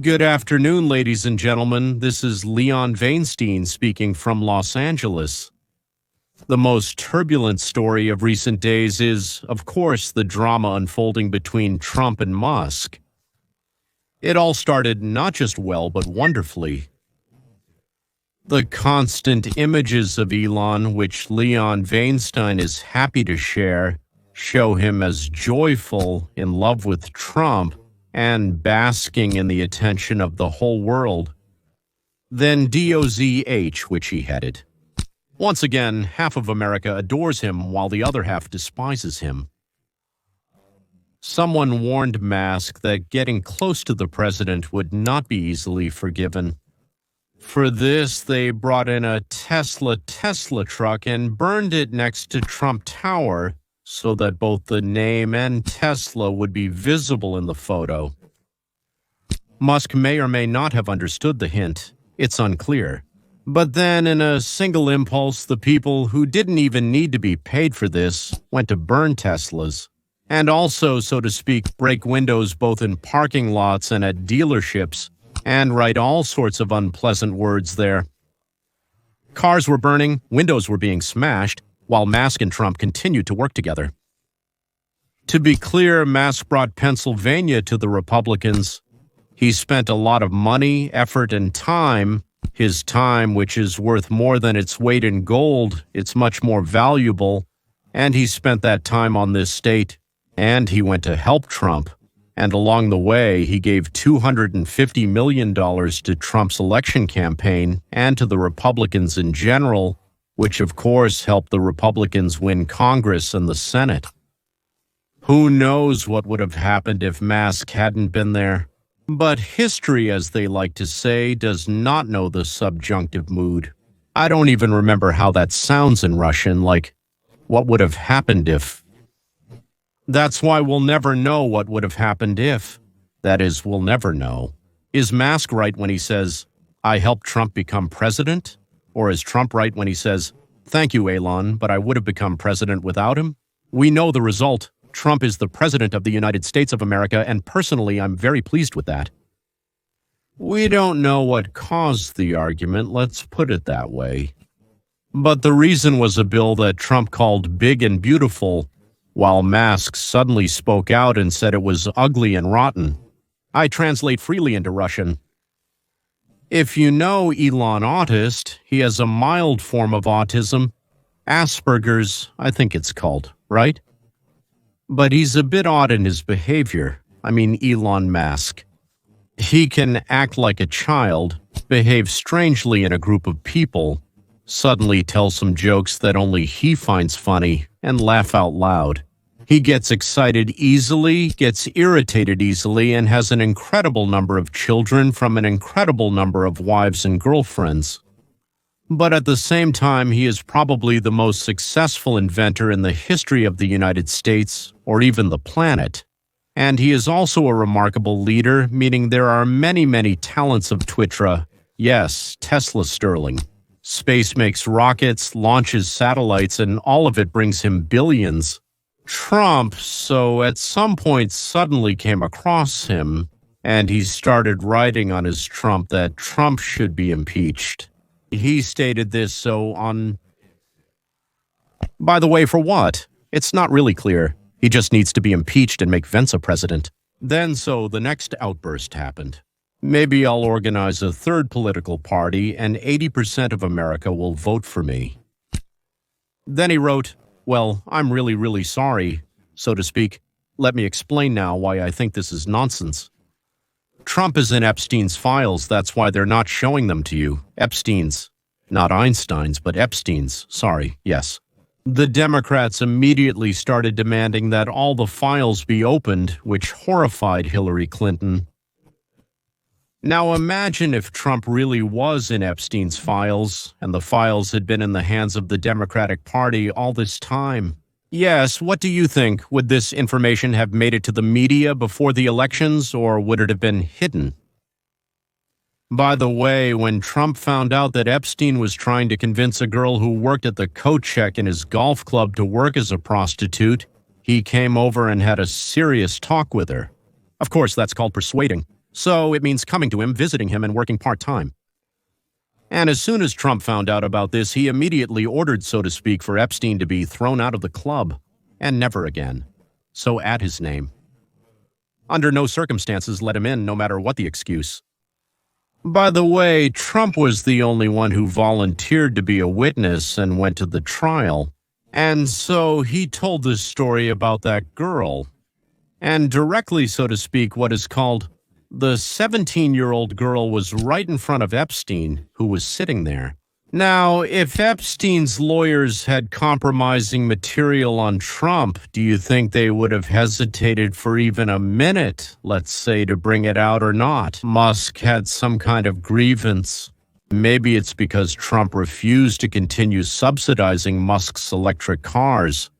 Good afternoon, ladies and gentlemen. This is Leon Vainstein speaking from Los Angeles. The most turbulent story of recent days is, of course, the drama unfolding between Trump and Musk. It all started not just well, but wonderfully. The constant images of Elon, which Leon Vainstein is happy to share, show him as joyful, in love with Trump, and basking in the attention of the whole world. Then DOZH, which he headed. Once again, half of America adores him while the other half despises him. Someone warned Musk that getting close to the president would not be easily forgiven. For this, they brought in a Tesla truck and burned it next to Trump Tower, so that both the name and Tesla would be visible in the photo. Musk may or may not have understood the hint. It's unclear. But then, in a single impulse, the people who didn't even need to be paid for this went to burn Teslas, and also, so to speak, break windows both in parking lots and at dealerships, and write all sorts of unpleasant words there. Cars were burning, windows were being smashed, while Musk and Trump continued to work together. To be clear, Musk brought Pennsylvania to the Republicans. He spent a lot of money, effort, and time. His time, which is worth more than its weight in gold, it's much more valuable. And he spent that time on this state. And he went to help Trump. And along the way, he gave $250 million to Trump's election campaign and to the Republicans in general, which of course helped the Republicans win Congress and the Senate. Who knows what would have happened if Musk hadn't been there? But history, as they like to say, does not know the subjunctive mood. I don't even remember how that sounds in Russian, like, what would have happened if? That's why we'll never know what would have happened if. That is, we'll never know. Is Musk right when he says, I helped Trump become president? Or is Trump right when he says, thank you, Elon, but I would have become president without him? We know the result. Trump is the president of the United States of America, and personally, I'm very pleased with that. We don't know what caused the argument, let's put it that way. But the reason was a bill that Trump called big and beautiful, while Musk suddenly spoke out and said it was ugly and rotten. I translate freely into Russian. If you know Elon Autist, he has a mild form of autism. Asperger's, I think it's called, right? But he's a bit odd in his behavior. I mean, Elon Musk. He can act like a child, behave strangely in a group of people, suddenly tell some jokes that only he finds funny, and laugh out loud. He gets excited easily, gets irritated easily, and has an incredible number of children from an incredible number of wives and girlfriends. But at the same time, he is probably the most successful inventor in the history of the United States, or even the planet. And he is also a remarkable leader, meaning there are many, many talents of Twitra. Yes, Tesla Sterling. Space makes rockets, launches satellites, and all of it brings him billions. Trump, so at some point suddenly came across him, and he started writing on his Trump that Trump should be impeached. He stated this By the way, for what? It's not really clear. He just needs to be impeached and make Vance a president. Then the next outburst happened. Maybe I'll organize a third political party and 80% of America will vote for me. Then he wrote, well, I'm really, really sorry, so to speak. Let me explain now why I think this is nonsense. Trump is in Epstein's files, that's why they're not showing them to you. Epstein's. Not Einstein's, but Epstein's. Sorry, yes. The Democrats immediately started demanding that all the files be opened, which horrified Hillary Clinton. Now imagine if Trump really was in Epstein's files, and the files had been in the hands of the Democratic Party all this time. Yes, what do you think? Would this information have made it to the media before the elections, or would it have been hidden? By the way, when Trump found out that Epstein was trying to convince a girl who worked at the coat check in his golf club to work as a prostitute, he came over and had a serious talk with her. Of course, that's called persuading. So it means coming to him, visiting him, and working part-time. And as soon as Trump found out about this, he immediately ordered, so to speak, for Epstein to be thrown out of the club, and never again. So add his name. Under no circumstances let him in, no matter what the excuse. By the way, Trump was the only one who volunteered to be a witness and went to the trial. And so he told this story about that girl. And directly, so to speak, what is called the 17-year-old girl was right in front of Epstein, who was sitting there. Now, if Epstein's lawyers had compromising material on Trump, do you think they would have hesitated for even a minute, let's say, to bring it out or not? Musk had some kind of grievance. Maybe it's because Trump refused to continue subsidizing Musk's electric cars.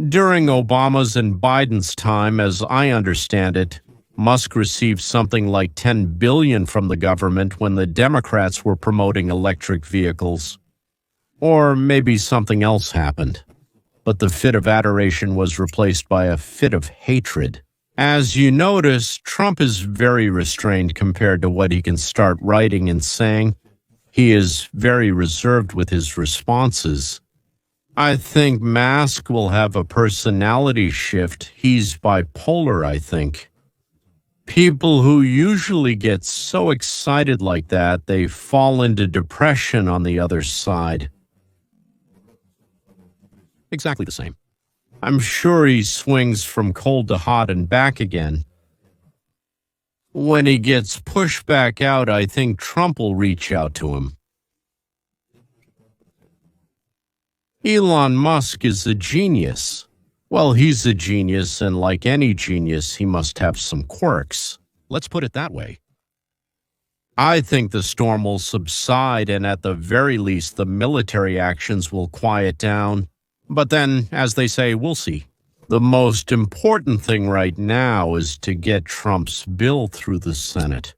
During Obama's and Biden's time, as I understand it, Musk received something like $10 billion from the government when the Democrats were promoting electric vehicles. Or maybe something else happened. But the fit of adoration was replaced by a fit of hatred. As you notice, Trump is very restrained compared to what he can start writing and saying. He is very reserved with his responses. I think Musk will have a personality shift. He's bipolar, I think. People who usually get so excited like that, they fall into depression on the other side. Exactly the same. I'm sure he swings from cold to hot and back again. When he gets pushed back out, I think Trump will reach out to him. Elon Musk is a genius. Well, he's a genius, and like any genius, he must have some quirks. Let's put it that way. I think the storm will subside, and at the very least, the military actions will quiet down. But then, as they say, we'll see. The most important thing right now is to get Trump's bill through the Senate.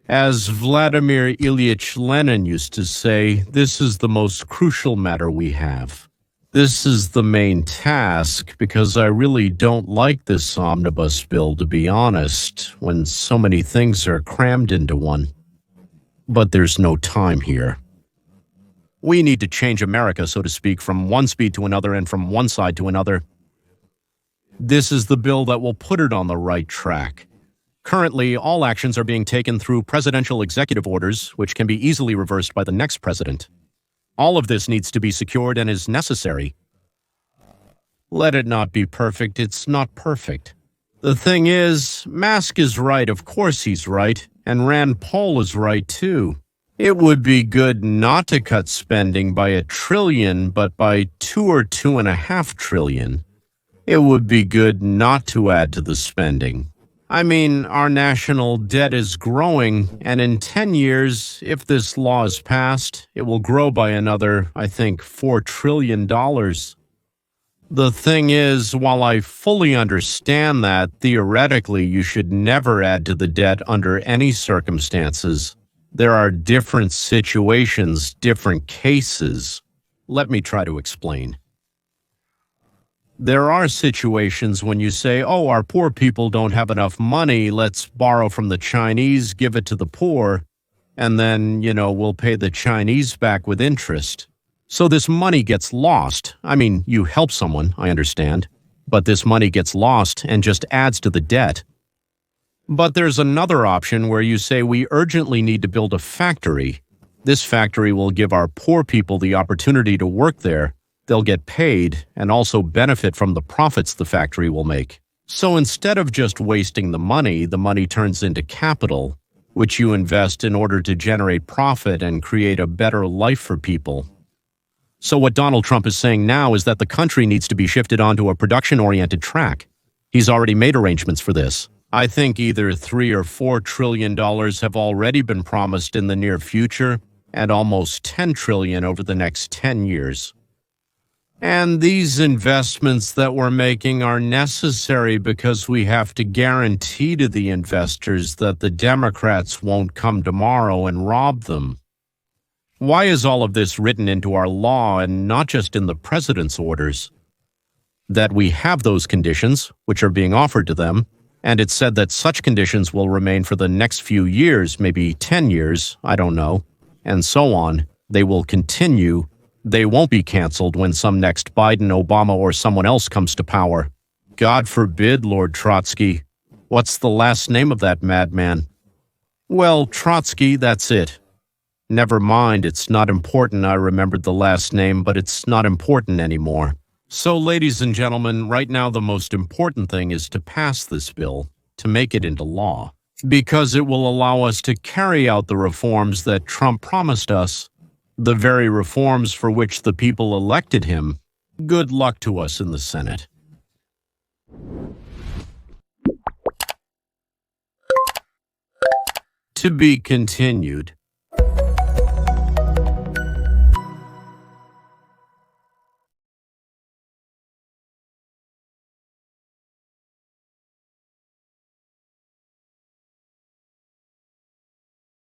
As Vladimir Ilyich Lenin used to say, this is the most crucial matter we have. This is the main task, because I really don't like this omnibus bill, to be honest, when so many things are crammed into one. But there's no time here. We need to change America, so to speak, from one speed to another and from one side to another. This is the bill that will put it on the right track. Currently, all actions are being taken through presidential executive orders, which can be easily reversed by the next president. All of this needs to be secured and is necessary. Let it not be perfect, it's not perfect. The thing is, Musk is right, of course he's right, and Rand Paul is right too. It would be good not to cut spending by $1 trillion, but by 2 or 2.5 trillion. It would be good not to add to the spending. I mean, our national debt is growing, and in 10 years, if this law is passed, it will grow by another, I think, $4 trillion. The thing is, while I fully understand that, theoretically, you should never add to the debt under any circumstances. There are different situations, different cases. Let me try to explain. There are situations when you say, oh, our poor people don't have enough money, let's borrow from the Chinese, give it to the poor, and then, we'll pay the Chinese back with interest. So this money gets lost. I mean, you help someone, I understand, but this money gets lost and just adds to the debt. But there's another option where you say we urgently need to build a factory. This factory will give our poor people the opportunity to work there. They'll get paid and also benefit from the profits the factory will make. So instead of just wasting the money turns into capital, which you invest in order to generate profit and create a better life for people. So what Donald Trump is saying now is that the country needs to be shifted onto a production-oriented track. He's already made arrangements for this. I think either $3 or $4 trillion have already been promised in the near future, and almost $10 trillion over the next 10 years. And these investments that we're making are necessary because we have to guarantee to the investors that the Democrats won't come tomorrow and rob them. Why is all of this written into our law and not just in the president's orders? That we have those conditions, which are being offered to them, And it's said that such conditions will remain for the next few years, maybe 10 years, I don't know, and so on. They will continue. They won't be canceled when some next Biden, Obama, or someone else comes to power. God forbid, Lord Trotsky. What's the last name of that madman? Well, Trotsky, that's it. Never mind, it's not important I remembered the last name, but it's not important anymore. So, ladies and gentlemen, right now the most important thing is to pass this bill, to make it into law, because it will allow us to carry out the reforms that Trump promised us, the very reforms for which the people elected him. Good luck to us in the Senate. To be continued.